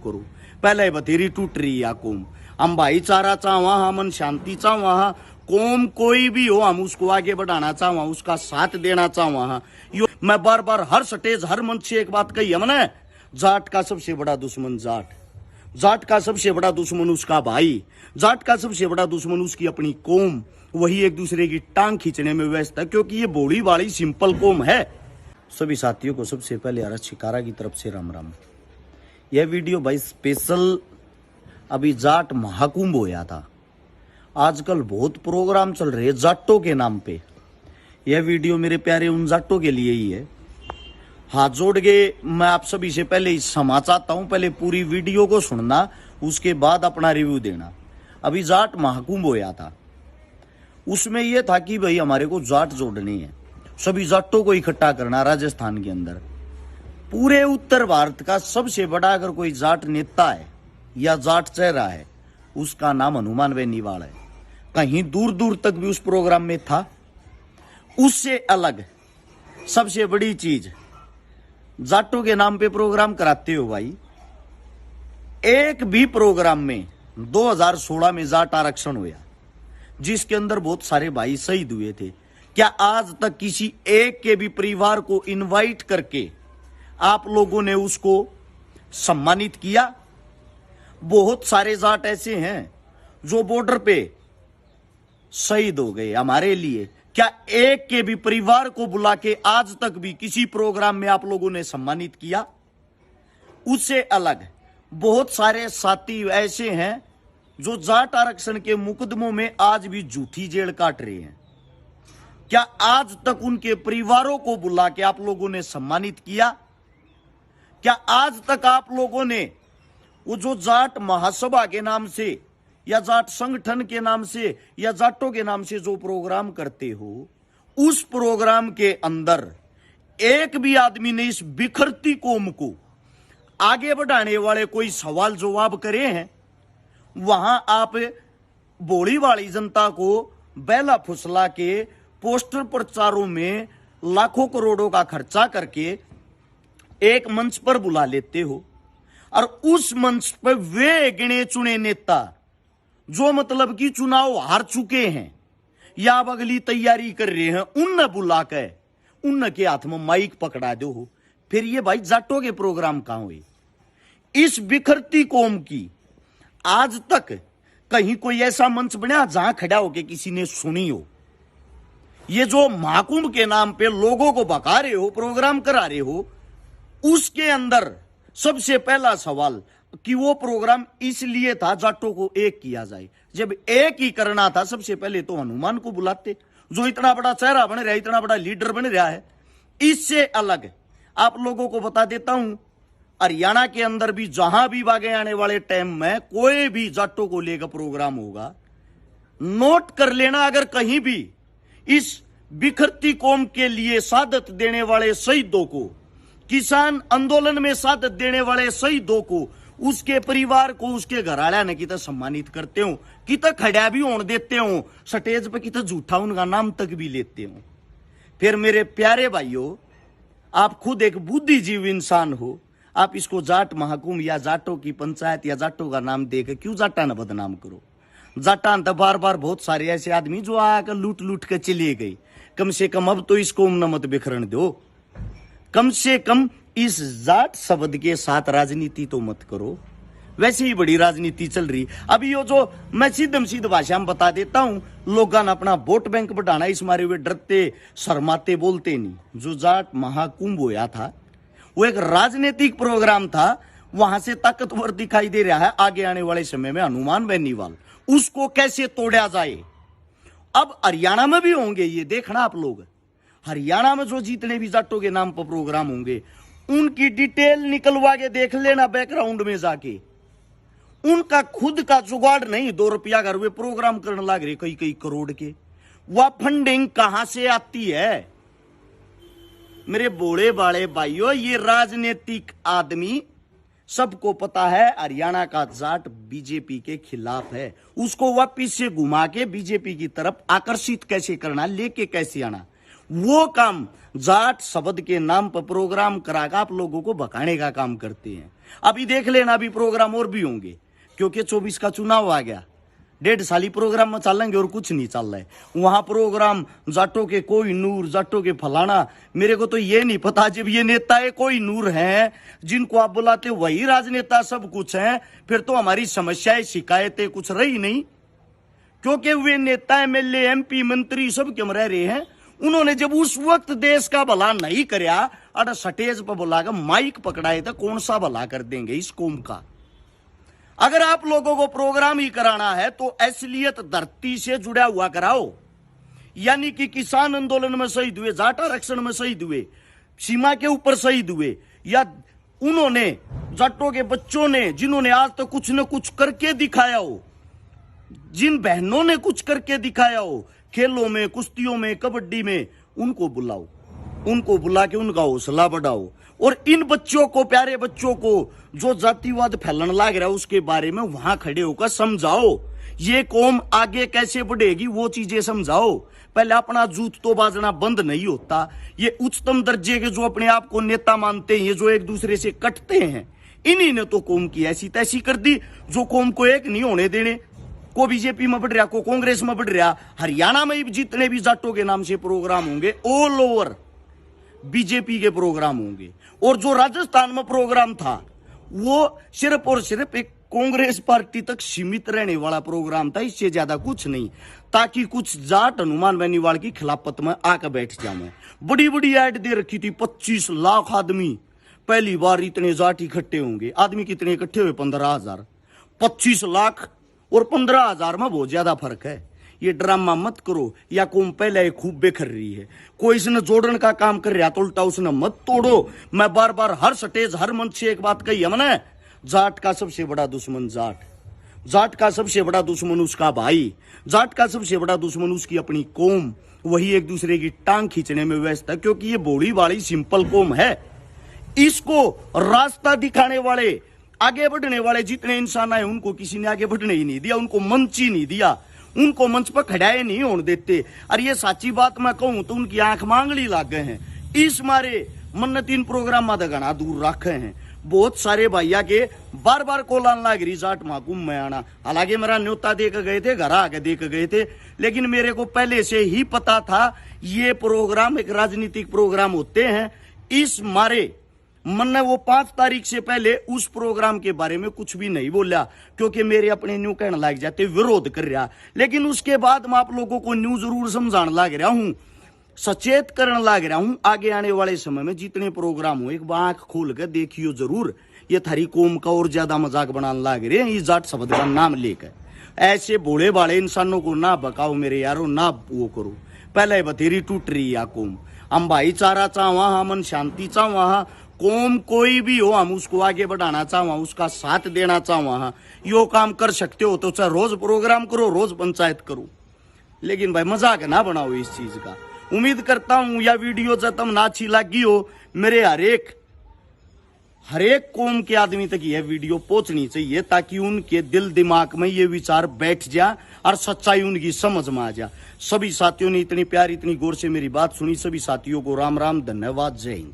करो। पहले बथेरी टूट रही है कौम। हम भाईचारा चाहवा, हम अमन शांति चाहवा, कौम कोई भी हो हम उसको आगे बढ़ाना चाहवा, उसका साथ देना चाहवा। यो मैं बार बार हर स्टेज हर मंच से एक बात कही हमने, जाट का सबसे बड़ा दुश्मन जाट, जाट का सबसे बड़ा दुश्मन उसका भाई, जाट का सबसे बड़ा दुश्मन उसकी अपनी कौम। वही एक दूसरे की टांग खींचने में व्यस्त है, क्योंकि ये भोली वाली सिंपल कौम है। सभी साथियों को सबसे पहले आरएस शिकारा की तरफ से राम राम। यह वीडियो भाई स्पेशल अभी जाट महाकुंभ होया था। आजकल बहुत प्रोग्राम चल रहे जाटों के नाम पे। यह वीडियो मेरे प्यारे उन जाटों के लिए ही है। हाथ जोड़ के मैं आप सभी से पहले क्षमा चाहता हूं, पहले पूरी वीडियो को सुनना, उसके बाद अपना रिव्यू देना। अभी जाट महाकुंभ होया था, उसमें यह था कि भाई हमारे को जाट जोड़नी है, सभी जाटों को इकट्ठा करना। राजस्थान के अंदर पूरे उत्तर भारत का सबसे बड़ा अगर कोई जाट नेता है या जाट चेहरा है, उसका नाम हनुमान बेनीवाल है। कहीं दूर दूर तक भी उस प्रोग्राम में था। उससे अलग सबसे बड़ी चीज, जाटों के नाम पे प्रोग्राम कराते हो भाई। एक भी प्रोग्राम में 2016 में जाट आरक्षण हुआ, जिसके अंदर बहुत सारे भाई शहीद हुए थे। क्या आज तक किसी एक के भी परिवार को इनवाइट करके आप लोगों ने उसको सम्मानित किया? बहुत सारे जाट ऐसे हैं जो बॉर्डर पे शहीद हो गए हमारे लिए। क्या एक के भी परिवार को बुला के आज तक भी किसी प्रोग्राम में आप लोगों ने सम्मानित किया? उससे अलग बहुत सारे साथी ऐसे हैं जो जाट आरक्षण के मुकदमों में आज भी झूठी जेल काट रहे हैं। क्या आज तक उनके परिवारों को बुला के आप लोगों ने सम्मानित किया? क्या आज तक आप लोगों ने वो जो जाट महासभा के नाम से या जाट संगठन के नाम से या जाटों के नाम से जो प्रोग्राम करते हो, उस प्रोग्राम के अंदर एक भी आदमी ने इस बिखरती कौम को आगे बढ़ाने वाले कोई सवाल जवाब करे हैं? वहां आप बोली वाली जनता को बैला फुसला के पोस्टर प्रचारों में लाखों करोड़ों का खर्चा करके एक मंच पर बुला लेते हो, और उस मंच पर वे गिने चुने नेता जो मतलब कि चुनाव हार चुके हैं या अब अगली तैयारी कर रहे हैं, उन बुलाकर उनके हाथ में माइक पकड़ा दो हो। फिर ये भाई जाटों के प्रोग्राम कहां हुए? इस बिखरती कौम की आज तक कहीं कोई ऐसा मंच बना जहां खड़ा होकर किसी ने सुनी हो? ये जो महाकुंभ के नाम पे लोगों को भगा रहे हो, प्रोग्राम करा रहे हो, उसके अंदर सबसे पहला सवाल कि वो प्रोग्राम इसलिए था जाटों को एक किया जाए। जब एक ही करना था, सबसे पहले तो हनुमान को बुलाते, जो इतना बड़ा चेहरा बन रहा है, इतना बड़ा लीडर बन रहा है। इससे अलग आप लोगों को बता देता हूं, हरियाणा के अंदर भी जहां भी आगे आने वाले टाइम में कोई भी जाटों को लेकर प्रोग्राम होगा, नोट कर लेना, अगर कहीं भी इस बिखरती कौम के लिए शहादत देने वाले शहीदों को, किसान आंदोलन में शहादत देने वाले शहीदों को, उसके परिवार को, उसके घराड़ा ने कितना सम्मानित करते हो, कितना खड़ा भी होने देते हो, स्टेज पे कितना झूठा उनका नाम तक भी लेते हो। फिर मेरे प्यारे भाइयों, आप खुद एक बुद्धिजीवी इंसान हो, आप इसको जाट महाकुंभ या जाटों की पंचायत या जाटों का नाम देकर क्यों जाटा न बदनाम करो? जाटा तो बार बार बहुत सारे ऐसे आदमी जो आकर लूट लूट कर चले गए। कम से कम अब तो इसको न मत बिखरन दो। कम से कम इस जाट शब्द के साथ राजनीति तो मत करो। वैसे ही बड़ी राजनीति चल रही। अभी ये जो मैं सीधम सीध भाषा में बता देता हूं, लोगों ने अपना वोट बैंक बढ़ाना इस मारे हुए डरते शर्माते बोलते नहीं। जो जाट महाकुंभ होया था वो एक राजनीतिक प्रोग्राम था। वहां से ताकतवर दिखाई दे रहा है आगे आने वाले समय में हनुमान बेनीवाल। उसको कैसे तोड़ा जाए? अब हरियाणा में भी होंगे, ये देखना आप लोग। हरियाणा में जो जितने भी जाटों के नाम पर प्रोग्राम होंगे, उनकी डिटेल निकलवा के देख लेना बैकग्राउंड में जाके। उनका खुद का जुगाड़ नहीं, 2 रुपया घर वे प्रोग्राम करने लग रहे कई कई करोड़ के। वह फंडिंग कहां से आती है? मेरे बोले बाले भाइयों, ये राजनीतिक आदमी, सबको पता है हरियाणा का जाट बीजेपी के खिलाफ है। उसको वापिस से घुमा के बीजेपी की तरफ आकर्षित कैसे करना, लेके कैसे आना, वो काम जाट शब्द के नाम पर प्रोग्राम कराकर आप लोगों को भगाने का काम करते हैं। अभी देख लेना, अभी प्रोग्राम और भी होंगे, क्योंकि 24 का चुनाव आ गया। 1.5 साल प्रोग्राम में चलेंगे और कुछ नहीं चल रहा है वहां प्रोग्राम। जाटों के कोई नूर, जाटों के फलाना, मेरे को तो ये नहीं पता। जब ये नेता कोई नूर हैं जिनको आप बुलाते वही राजनेता सब कुछ हैं, फिर तो हमारी समस्याएं शिकायतें कुछ रही नहीं, क्योंकि वे नेता एमएलए एमपी मंत्री सब क्यों रह रहे हैं। उन्होंने जब उस वक्त देश का भला नहीं करया और स्टेज पर बुलाकर माइक पकड़ाए तो कौन सा भला कर देंगे इस कौम का। अगर आप लोगों को प्रोग्राम ही कराना है तो असलियत धरती से जुड़ा हुआ कराओ, यानी कि किसान आंदोलन में शहीद हुए, जाट आरक्षण में शहीद हुए, सीमा के ऊपर शहीद हुए, या उन्होंने जाटों के बच्चों ने जिन्होंने आज तक कुछ न कुछ करके दिखाया हो, जिन बहनों ने कुछ करके दिखाया हो खेलों में, कुश्तियों में, कबड्डी में, उनको बुलाओ, उनको बुला के उनका हौसला बढ़ाओ। और इन बच्चों को, प्यारे बच्चों को जो जातिवाद फैलने लग रहा है उसके बारे में वहां खड़े होकर समझाओ। ये कौम आगे कैसे बढ़ेगी वो चीजें समझाओ। पहले अपना जूत तो बाजना बंद नहीं होता। ये उच्चतम दर्जे के जो अपने आप को नेता मानते हैं, ये जो एक दूसरे से कटते हैं, इन्हीं ने तो कौम की ऐसी तैसी कर दी जो कौम को एक नहीं होने देने। को बीजेपी में बढ़ रहा, को कांग्रेस में बढ़ रहा। हरियाणा में जितने भी जाटों के नाम से प्रोग्राम होंगे ऑल ओवर बीजेपी के प्रोग्राम होंगे। और जो राजस्थान में प्रोग्राम था वो सिर्फ और सिर्फ एक कांग्रेस पार्टी तक सीमित रहने वाला प्रोग्राम था, इससे ज्यादा कुछ नहीं, ताकि कुछ जाट हनुमान बेनीवाल की खिलाफत में आकर बैठ जाए। बड़ी बड़ी ऐड दे रखी थी, 25 लाख आदमी, पहली बार इतने जाट इकट्ठे होंगे। आदमी कितने इकट्ठे हुए? 15,000। 25 लाख और 15,000 में बहुत ज्यादा फर्क है। ये ड्रामा मत करो, या कौम पहले खूब बेखर रही है, कोई इसने जोड़ने का काम कर रहा तो उल्टा उसने मत तोड़ो। मैं बार बार हर स्टेज हर मंच से एक बात कही है मैंने, जाट का सबसे बड़ा दुश्मन जाट, जाट का सबसे बड़ा दुश्मन उसका भाई, जाट का सबसे बड़ा दुश्मन उसकी अपनी कौम। वही एक दूसरे की टांग खींचने में व्यस्त है, क्योंकि ये भोली वाली सिंपल कौम है। इसको रास्ता दिखाने वाले, आगे बढ़ने वाले जितने इंसान आए उनको किसी ने आगे बढ़ने ही नहीं दिया, उनको मंच ही नहीं दिया, उनको मंच पर खड़ाए नहीं होने देते। और ये सच्ची बात मैं कहूं तो उनकी आंख मांगली लाग गए हैं। इस मारे मन्नत इन प्रोग्राम में घना दूर रखे हैं। बहुत सारे भैया के बार बार कोलान लाग रही जाट महाकुंभ में आना। हालांकि मेरा न्योता देकर गए थे, घर आके देकर गए थे, लेकिन मेरे को पहले से ही पता था ये प्रोग्राम एक राजनीतिक प्रोग्राम होते हैं। इस मारे मैंने वो 5 तारीख से पहले उस प्रोग्राम के बारे में कुछ भी नहीं बोला, क्योंकि मेरे अपने न्यू कहने लग जाते, विरोध कर रहा। लेकिन उसके बाद मैं आप लोगों को न्यू जरूर समझाने लग रहा हूं, सचेत करने लग रहा हूं। आगे आने वाले समय में जितने प्रोग्राम हो एक बार आंख खोल कर देखियो जरूर। ये थारी कौम का और ज्यादा मजाक बनाने लग रहे हैं इस जाट शब्द का नाम लेकर। ऐसे भोले भाले इंसानों को ना बकाओ मेरे यारो, ना वो करो। पहले बथेरी टूट रही है कौम। हम भाईचारा चाहवा, हम शांति चाहवा, कौम कोई भी हो हम उसको आगे बढ़ाना चाहवा, उसका साथ देना चाहवा। यो काम कर सकते हो तो चाहे रोज प्रोग्राम करो, रोज पंचायत करो, लेकिन भाई मजाक ना बनाओ इस चीज का। उम्मीद करता हूं यह वीडियो जब तक ना अच्छी लगी हो, मेरे हरेक कौम के आदमी तक यह वीडियो पहुंचनी चाहिए, ताकि उनके दिल दिमाग में ये विचार बैठ जाए और सच्चाई उनकी समझ में आ जाए। सभी साथियों ने इतनी प्यार, इतनी गौर से मेरी बात सुनी, सभी साथियों को राम राम, धन्यवाद, जय हिंद।